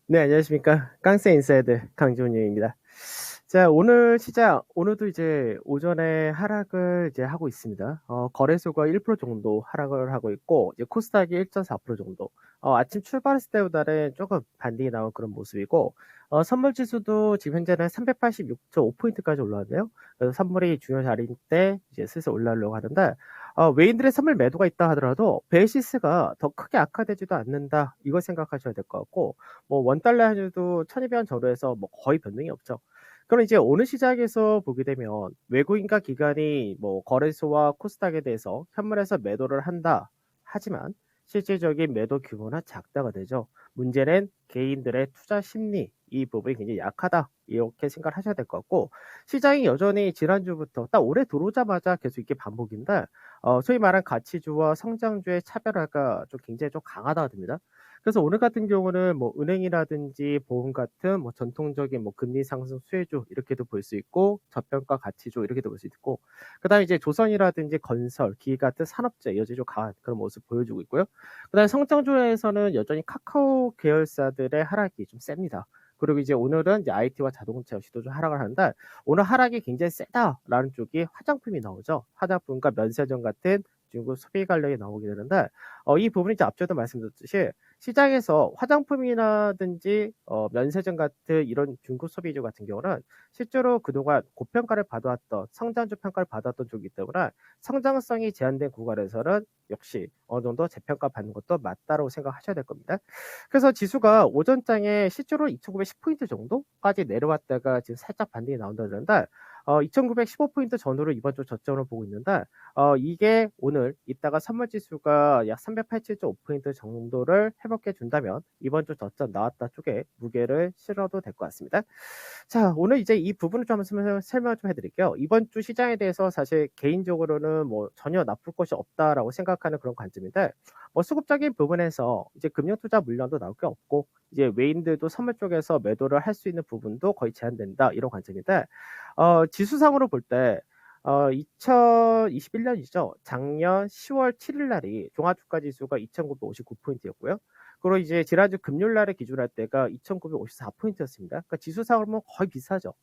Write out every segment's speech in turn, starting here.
네, 안녕하십니까. 깡세 인사이드 강지훈입니다. 자, 오늘 시장, 오늘도 이제 오전에 하락을 이제 하고 있습니다. 거래소가 1% 정도 하락을 하고 있고, 이제 코스닥이 1.4% 정도. 아침 출발했을 때보다는 조금 반등이 나온 그런 모습이고, 선물 지수도 지금 현재는 386.5포인트까지 올라왔네요. 그래서 선물이 중요 자리인데 이제 슬슬 올라오려고 하는데, 외인들의 선물 매도가 있다 하더라도 베이시스가 더 크게 악화되지도 않는다. 이걸 생각하셔야 될 것 같고, 뭐 원달러 환율도 1200원 전후에서 뭐 거의 변동이 없죠. 그럼 이제 오늘 시장에서 보게 되면 외국인과 기관이 뭐 거래소와 코스닥에 대해서 현물에서 매도를 한다. 하지만 실질적인 매도 규모는 작다가 되죠. 문제는 개인들의 투자 심리 이 부분이 굉장히 약하다. 이렇게 생각을 하셔야 될 것 같고 시장이 여전히 지난주부터 딱 올해 들어오자마자 계속 이게 반복인데 소위 말하는 가치주와 성장주의 차별화가 좀 굉장히 좀 강하다고 듭니다. 그래서 오늘 같은 경우는 뭐 은행이라든지 보험 같은 뭐 전통적인 뭐 금리 상승 수혜주 이렇게도 볼 수 있고 저평가 가치주 이렇게도 볼 수 있고 그다음에 이제 조선이라든지 건설, 기계 같은 산업재 여전히 좀 강한 그런 모습 보여주고 있고요. 그다음에 성장주에서는 여전히 카카오 계열사들의 하락이 좀 셉니다. 그리고 이제 오늘은 이제 IT와 자동차 역시도 좀 하락을 하는데 오늘 하락이 굉장히 세다라는 쪽이 화장품이 나오죠. 화장품과 면세점 같은 중국 소비 관련이 나오게 되는데 이 부분이 이제 앞서도 말씀드렸듯이 시장에서 화장품이라든지 면세점 같은 이런 중고 소비주 같은 경우는 실제로 그동안 고평가를 받아왔던 성장주 평가를 받았던 쪽이기 때문에 성장성이 제한된 구간에서는 역시 어느 정도 재평가 받는 것도 맞다라고 생각하셔야 될 겁니다. 그래서 지수가 오전장에 실제로 2,910포인트 정도까지 내려왔다가 지금 살짝 반등이 나온다는데 2,915포인트 전후로 이번 주 저점을 보고 있는데 이게 오늘 이따가 선물 지수가 약 387.5포인트 정도를 회복해 준다면 이번 주 저점 나왔다 쪽에 무게를 실어도 될 것 같습니다. 자, 오늘 이제 이 부분을 좀 한번 설명을 좀 해드릴게요. 이번 주 시장에 대해서 사실 개인적으로는 뭐 전혀 나쁠 것이 없다라고 생각하는 그런 관점인데, 뭐 수급적인 부분에서 이제 금융투자 물량도 나올 게 없고, 이제 외인들도 선물 쪽에서 매도를 할 수 있는 부분도 거의 제한된다 이런 관점인데, 지수상으로 볼 때, 2021년이죠. 작년 10월 7일 날이 종합주가 지수가 2,959포인트였고요. 그리고 이제 지난주 금요일 날에 기준할 때가 2,954포인트였습니다. 그러니까 지수상으로 보면 거의 비슷하죠.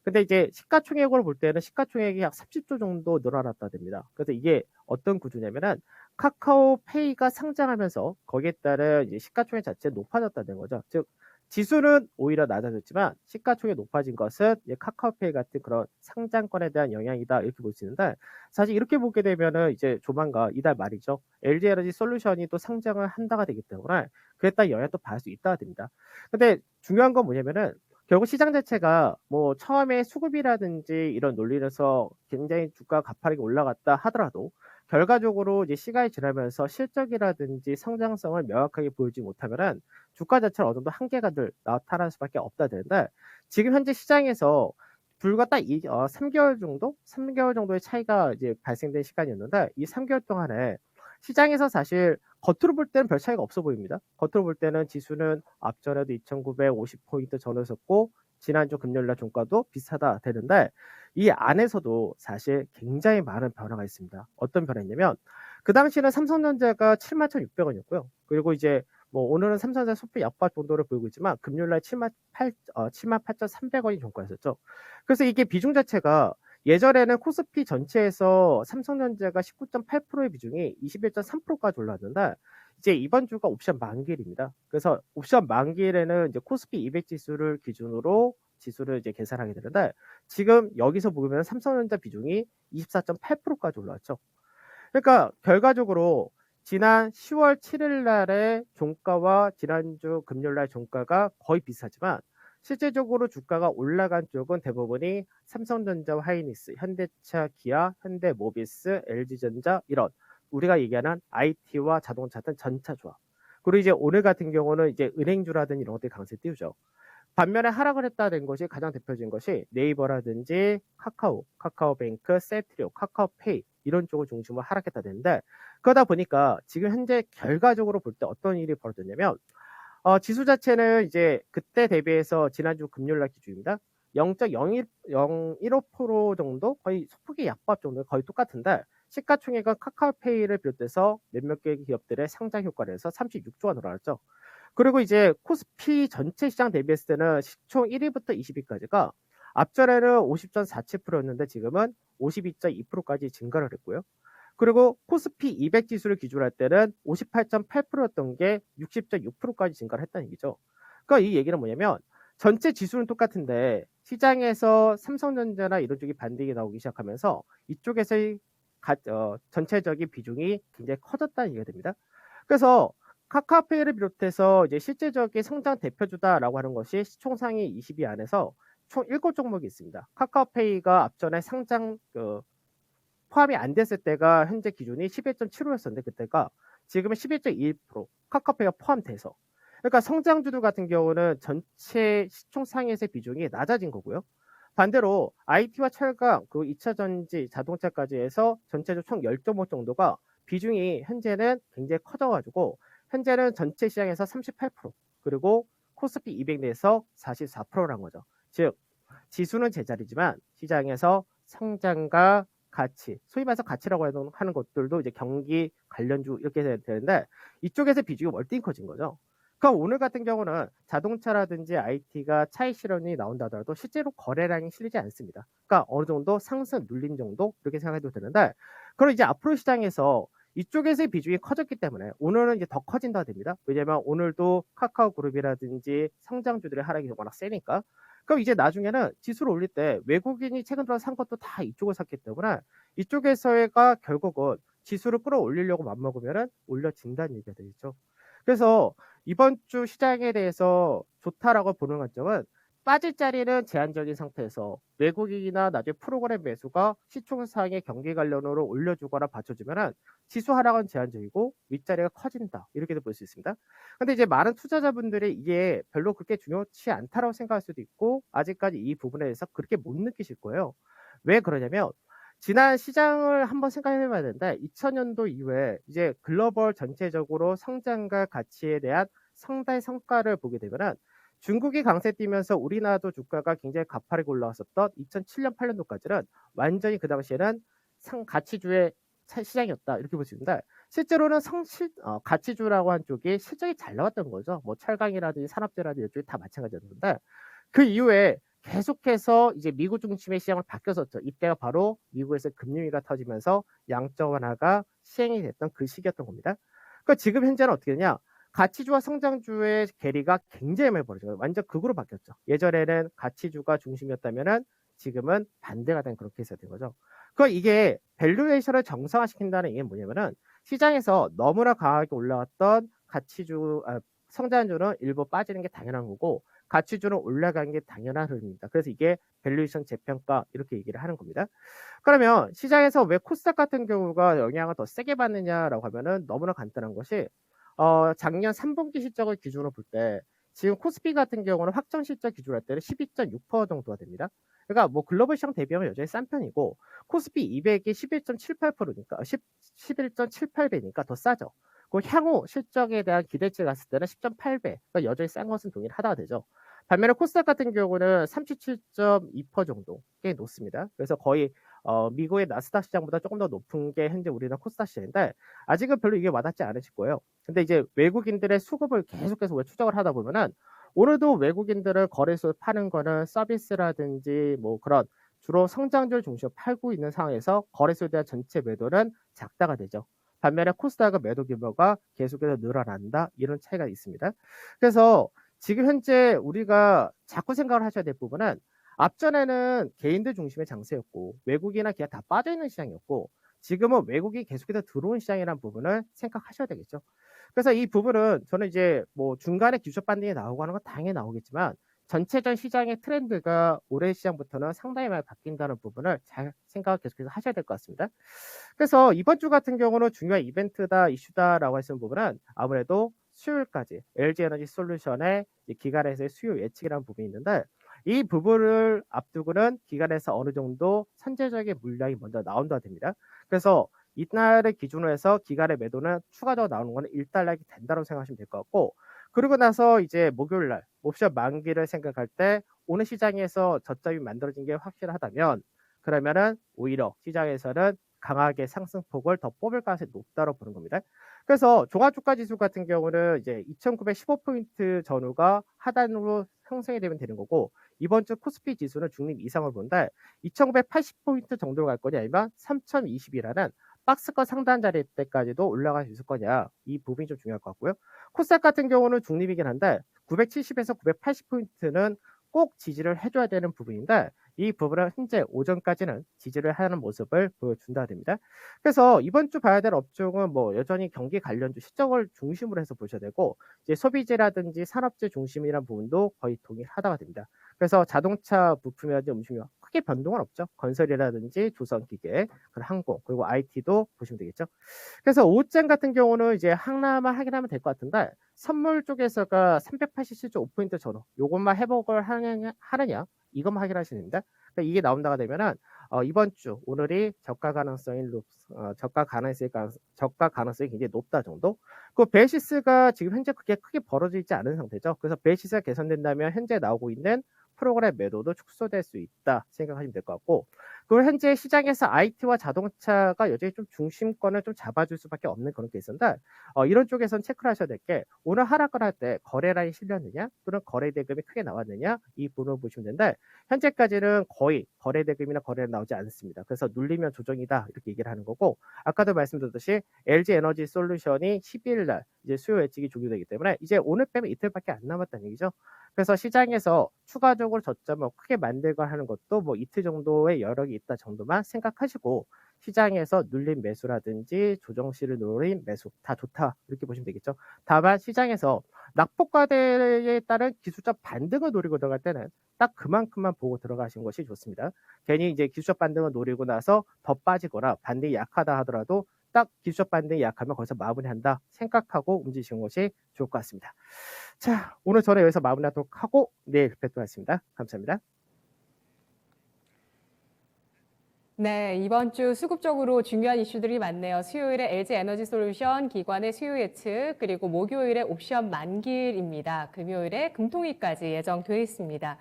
근데 이제 시가총액으로 볼 때는 시가총액이 약 30조 정도 늘어났다 됩니다. 그래서 이게 어떤 구조냐면은 카카오페이가 상장하면서 거기에 따른 이제 시가총액 자체가 높아졌다는 거죠. 즉 지수는 오히려 낮아졌지만 시가총액이 높아진 것은 이제 카카오페이 같은 그런 상장권에 대한 영향이다 이렇게 볼 수 있는데 사실 이렇게 보게 되면은 이제 조만간 이달 말이죠. LG에너지 솔루션이 또 상장을 한다가 되기 때문에 그에 따른 영향을 또 받을 수 있다가 됩니다. 근데 중요한 건 뭐냐면은 결국 시장 자체가 뭐 처음에 수급이라든지 이런 논리에서 굉장히 주가가 가파르게 올라갔다 하더라도 결과적으로 이제 시간이 지나면서 실적이라든지 성장성을 명확하게 보이지 못하면은 주가 자체는 어느 정도 한계가 나타날 수밖에 없다 되는데 지금 현재 시장에서 불과 딱 3개월 정도? 3개월 정도의 차이가 이제 발생된 시간이었는데 이 3개월 동안에 시장에서 사실 겉으로 볼 때는 별 차이가 없어 보입니다. 겉으로 볼 때는 지수는 앞전에도 2,950포인트 전후였었고 지난주 금요일날 종가도 비슷하다 되는데 이 안에서도 사실 굉장히 많은 변화가 있습니다. 어떤 변화였냐면 그 당시에는 삼성전자가 71,600원이었고요. 그리고 이제 뭐 오늘은 삼성전자 소폭 약박 정도를 보이고 있지만 금요일날 78,300원이 종가였었죠. 그래서 이게 비중 자체가 예전에는 코스피 전체에서 삼성전자가 19.8%의 비중이 21.3%까지 올랐는데 이제 이번 주가 옵션 만기일입니다. 그래서 옵션 만기일에는 이제 코스피 200 지수를 기준으로 지수를 이제 계산하게 되는데 지금 여기서 보면 삼성전자 비중이 24.8%까지 올라왔죠. 그러니까 결과적으로 지난 10월 7일 날의 종가와 지난주 금요일 날 종가가 거의 비슷하지만 실제적으로 주가가 올라간 쪽은 대부분이 삼성전자와 하이닉스, 현대차, 기아, 현대모비스, LG전자 이런 우리가 얘기하는 IT와 자동차 등 전차 조합. 그리고 이제 오늘 같은 경우는 이제 은행주라든지 이런 것들이 강세 띄우죠. 반면에 하락을 했다는 것이 가장 대표적인 것이 네이버라든지 카카오, 카카오뱅크, 세트리오, 카카오페이 이런 쪽을 중심으로 하락했다 되는데 그러다 보니까 지금 현재 결과적으로 볼 때 어떤 일이 벌어졌냐면 지수 자체는 이제 그때 대비해서 지난주 금요일 날 기준입니다. 0.015% 정도 거의 소폭의 약밥 정도 거의 똑같은데 시가총액은 카카오페이를 비롯해서 몇몇 개 기업들의 상장 효과를 해서 36조가 늘어났죠. 그리고 이제 코스피 전체 시장 대비했을 때는 시총 1위부터 20위까지가 앞전에는 50.47%였는데 지금은 52.2%까지 증가를 했고요. 그리고 코스피 200 지수를 기준으로 할 때는 58.8%였던 게 60.6%까지 증가를 했다는 얘기죠. 그러니까 이 얘기는 뭐냐면 전체 지수는 똑같은데 시장에서 삼성전자나 이런 쪽이 반등이 나오기 시작하면서 이쪽에서의 전체적인 비중이 굉장히 커졌다는 얘기가 됩니다. 그래서 카카오페이를 비롯해서 이제 실제적인 성장 대표주다라고 하는 것이 시총상위 20위 안에서 총 7종목이 있습니다. 카카오페이가 앞전에 상장 포함이 안 됐을 때가 현재 기준이 11.75였었는데 그때가 지금은 11.21%, 카카오페이가 포함돼서. 그러니까 성장주들 같은 경우는 전체 시총 상위에서의 비중이 낮아진 거고요. 반대로 IT와 철강, 그 2차 전지, 자동차까지 해서 전체적으로 총 10종목 정도가 비중이 현재는 굉장히 커져가지고 현재는 전체 시장에서 38%, 그리고 코스피 200 내에서 44%란 거죠. 즉 지수는 제자리지만 시장에서 성장과 가치, 소위 말해서 가치라고 하는 것들도 이제 경기 관련주 이렇게 되는데 이쪽에서 비중이 월등히 커진 거죠. 그럼 오늘 같은 경우는 자동차라든지 IT가 차익 실현이 나온다 하더라도 실제로 거래량이 실리지 않습니다. 그러니까 어느 정도 상승 눌림 정도 이렇게 생각해도 되는데 그럼 이제 앞으로 시장에서 이쪽에서의 비중이 커졌기 때문에 오늘은 이제 더 커진다 됩니다. 왜냐하면 오늘도 카카오그룹이라든지 성장주들의 하락이 워낙 세니까. 그럼 이제 나중에는 지수를 올릴 때 외국인이 최근 들어 산 것도 다 이쪽을 샀기 때문에 이쪽에서가 결국은 지수를 끌어올리려고 맘먹으면 올려진다는 얘기가 되겠죠. 그래서 이번 주 시장에 대해서 좋다라고 보는 관점은 빠질 자리는 제한적인 상태에서 외국인이나 나중에 프로그램 매수가 시총상의 경기 관련으로 올려주거나 받쳐주면 지수 하락은 제한적이고 윗자리가 커진다 이렇게도 볼 수 있습니다. 근데 이제 많은 투자자분들이 이게 별로 그렇게 중요치 않다라고 생각할 수도 있고 아직까지 이 부분에 대해서 그렇게 못 느끼실 거예요. 왜 그러냐면 지난 시장을 한번 생각해 봐야 되는데 2000년도 이후에 이제 글로벌 전체적으로 성장과 가치에 대한 상당히 성과를 보게 되면은 중국이 강세 띄면서 우리나라도 주가가 굉장히 가파르게 올라왔었던 2007년 8년도까지는 완전히 그 당시에는 가치주의 시장이었다 이렇게 볼 수 있는데 실제로는 가치주라고 한 쪽이 실적이 잘 나왔던 거죠. 뭐 철강이라든지 산업재라든지 이쪽이 다 마찬가지였는데 그 이후에 계속해서 이제 미국 중심의 시장을 바뀌었었죠. 이때가 바로 미국에서 금융위기가 터지면서 양적 완화가 시행이 됐던 그 시기였던 겁니다. 그러니까 지금 현재는 어떻게 되냐? 가치주와 성장주의 괴리가 굉장히 많이 벌어져요. 완전 극으로 바뀌었죠. 예전에는 가치주가 중심이었다면은 지금은 반대가 된 그런 케이스가 된 거죠. 그 이게 밸류에이션을 정상화시킨다는 게 뭐냐면은 시장에서 너무나 강하게 올라왔던 성장주는 일부 빠지는 게 당연한 거고 가치주는 올라가는 게 당연한 흐름입니다. 그래서 이게 밸류에이션 재평가 이렇게 얘기를 하는 겁니다. 그러면 시장에서 왜 코스닥 같은 경우가 영향을 더 세게 받느냐라고 하면은 너무나 간단한 것이 작년 3분기 실적을 기준으로 볼 때 지금 코스피 같은 경우는 확정 실적 기준으로 할 때는 12.6% 정도가 됩니다. 그러니까 뭐 글로벌 시장 대비하면 여전히 싼 편이고 코스피 200이 11.78%니까 11.78배니까 더 싸죠. 그 향후 실적에 대한 기대치 갔을 때는 10.8배. 그러니까 여전히 싼 것은 동일하다가 되죠. 반면에 코스닥 같은 경우는 37.2% 정도 꽤 높습니다. 그래서 거의 미국의 나스닥 시장보다 조금 더 높은 게 현재 우리나라 코스닥 시장인데 아직은 별로 이게 와닿지 않으실 거예요. 근데 이제 외국인들의 수급을 계속해서 추적을 하다 보면은 오늘도 외국인들은 거래소 파는 거는 서비스라든지 뭐 그런 주로 성장주를 중심으로 팔고 있는 상황에서 거래소에 대한 전체 매도는 작다가 되죠. 반면에 코스닥은 매도 규모가 계속해서 늘어난다 이런 차이가 있습니다. 그래서 지금 현재 우리가 자꾸 생각을 하셔야 될 부분은 앞전에는 개인들 중심의 장세였고 외국이나 기아 다 빠져있는 시장이었고 지금은 외국이 계속해서 들어온 시장이라는 부분을 생각하셔야 되겠죠. 그래서 이 부분은 저는 이제 뭐 중간에 기술적 반등이 나오고 하는 건 당연히 나오겠지만 전체적 시장의 트렌드가 올해 시장부터는 상당히 많이 바뀐다는 부분을 잘 생각 계속해서 하셔야 될 것 같습니다. 그래서 이번 주 같은 경우는 중요한 이벤트다, 이슈다라고 하시는 부분은 아무래도 수요일까지 LG에너지 솔루션의 기관에서의 수요 예측이라는 부분이 있는데 이 부분을 앞두고는 기관에서 어느 정도 선제적인 물량이 먼저 나온다 됩니다. 그래서 이날을 기준으로 해서 기관의 매도는 추가적으로 나오는 거는 일단락이 된다고 생각하시면 될 것 같고 그러고 나서 이제 목요일 날 옵션 만기를 생각할 때 오늘 시장에서 저점이 만들어진 게 확실하다면 그러면은 오히려 시장에서는 강하게 상승폭을 더 뽑을 가능성이 높다고 보는 겁니다. 그래서 종합주가 지수 같은 경우는 이제 2,915포인트 전후가 하단으로 형성이 되는 거고, 이번 주 코스피 지수는 중립 이상을 본다. 2,980포인트 정도로 갈 거냐, 아니면 3,020이라는 박스권 상단 자리 때까지도 올라갈 수 있을 거냐, 이 부분이 좀 중요할 것 같고요. 코스닥 같은 경우는 중립이긴 한데 970에서 980포인트는 꼭 지지를 해줘야 되는 부분인데, 이 부분은 현재 오전까지는 지지를 하는 모습을 보여준다 됩니다. 그래서 이번 주 봐야 될 업종은 뭐 여전히 경기 관련주 실적을 중심으로 해서 보셔야 되고, 이제 소비재라든지 산업재 중심이라는 부분도 거의 동일하다가 됩니다. 그래서 자동차 부품이라든지 음식료 크게 변동은 없죠. 건설이라든지 조선기계, 항공, 그리고 IT도 보시면 되겠죠. 그래서 오후장 같은 경우는 이제 하나만 확인하면 될 것 같은데, 선물 쪽에서가 387.5포인트 전후 요것만 회복을 하느냐, 이것만 확인하시면 됩니다. 그러니까 이게 나온다가 되면은 이번 주 오늘이 저가 가능성이 굉장히 높다 정도. 그 베이시스가 지금 현재 그게 크게 벌어지지 않은 상태죠. 그래서 베이시스가 개선된다면 현재 나오고 있는 프로그램 매도도 축소될 수 있다 생각하시면 될 것 같고, 그리고 현재 시장에서 IT와 자동차가 여전히 좀 중심권을 좀 잡아줄 수밖에 없는 그런 케이스인데, 이런 쪽에선 체크를 하셔야 될 게, 오늘 하락을 할 때 거래 라인 실렸느냐 또는 거래 대금이 크게 나왔느냐, 이 부분을 보시면 되는데, 현재까지는 거의 거래 대금이나 거래는 나오지 않습니다. 그래서 눌리면 조정이다 이렇게 얘기를 하는 거고, 아까도 말씀드렸듯이 LG 에너지 솔루션이 12일 날 이제 수요 예측이 종료되기 때문에 이제 오늘 빼면 이틀밖에 안 남았다는 얘기죠. 그래서 시장에서 추가적으로 저점을 크게 만들고 하는 것도 뭐 이틀 정도의 여력이 있다 정도만 생각하시고, 시장에서 눌린 매수라든지 조정시를 노린 매수 다 좋다 이렇게 보시면 되겠죠. 다만 시장에서 낙폭과대에 따른 기술적 반등을 노리고 들어갈 때는 딱 그만큼만 보고 들어가시는 것이 좋습니다. 괜히 이제 기술적 반등을 노리고 나서 더 빠지거나 반등이 약하다 하더라도 딱 기술적 반등이 약하면 거기서 마무리한다 생각하고 움직이시는 것이 좋을 것 같습니다. 자, 오늘 저는 여기서 마무리하도록 하고 내일 뵙도록 하겠습니다. 감사합니다. 네, 이번 주 수급적으로 중요한 이슈들이 많네요. 수요일에 LG 에너지 솔루션 기관의 수요 예측, 그리고 목요일에 옵션 만기일입니다. 금요일에 금통위까지 예정돼 있습니다.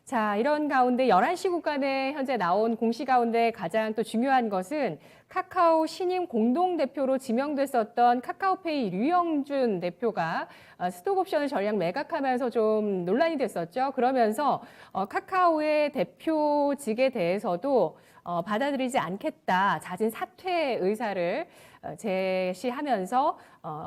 자, 이런 가운데 11시 구간에 현재 나온 공시 가운데 가장 또 중요한 것은 카카오 신임 공동대표로 지명됐었던 카카오페이 류영준 대표가 스톡옵션을 전량 매각하면서 좀 논란이 됐었죠. 그러면서 카카오의 대표직에 대해서도 받아들이지 않겠다, 잦은 사퇴 의사를 제시하면서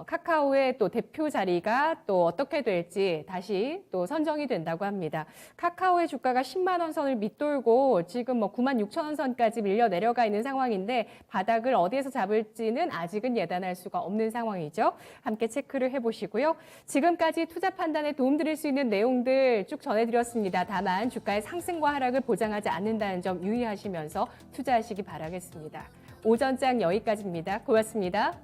카카오의 또 대표 자리가 또 어떻게 될지 다시 또 선정이 된다고 합니다. 카카오의 주가가 10만 원 선을 밑돌고 지금 뭐 9만 6천 원 선까지 밀려 내려가 있는 상황인데, 바닥을 어디에서 잡을지는 아직은 예단할 수가 없는 상황이죠. 함께 체크를 해보시고요. 지금까지 투자 판단에 도움드릴 수 있는 내용들 쭉 전해드렸습니다. 다만 주가의 상승과 하락을 보장하지 않는다는 점 유의하시면서 투자하시기 바라겠습니다. 오전장 여기까지입니다. 고맙습니다.